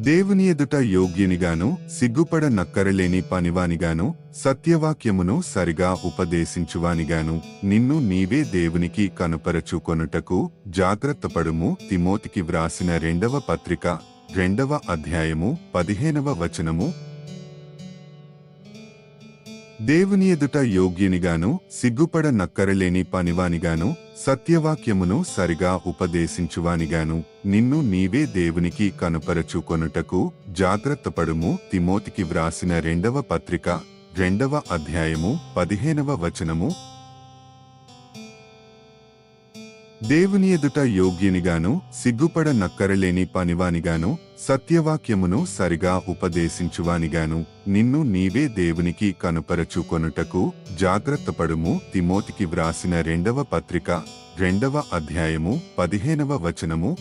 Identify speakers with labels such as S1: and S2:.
S1: దేవుని ఎదుట యోగ్యునిగాను సిగ్గుపడ నక్కరలేని పనివానిగాను సత్యవాక్యమును సరిగా ఉపదేశించువానిగాను నిన్ను నీవే దేవునికి కనుపరచుకొనుటకు జాగ్రత్తపడుము. తిమోతికి వ్రాసిన 2వ పత్రిక 2వ అధ్యాయము 15వ వచనము. దేవుని ఎదుట యోగ్యునిగాను సిగ్గుపడ నక్కరలేని పనివానిగాను సత్యవాక్యమును సరిగా ఉపదేశించువానిగాను నిన్ను నీవే దేవునికి కనుపరచుకొనుటకు జాగ్రత్తపడుము. తిమోతికి వ్రాసిన 2వ పత్రిక 2వ అధ్యాయము 15వ వచనము. దేవుని ఎదుట యోగ్యునిగాను సిగ్గుపడ నక్కరలేని పనివానిగాను సత్యవాక్యమును సరిగా ఉపదేశించువానిగాను నిన్ను నీవే దేవునికి కనుపరచుకొనుటకు జాగ్రత్తపడుము. తిమోతికి వ్రాసిన 2వ పత్రిక 2వ అధ్యాయము 15వ వచనము.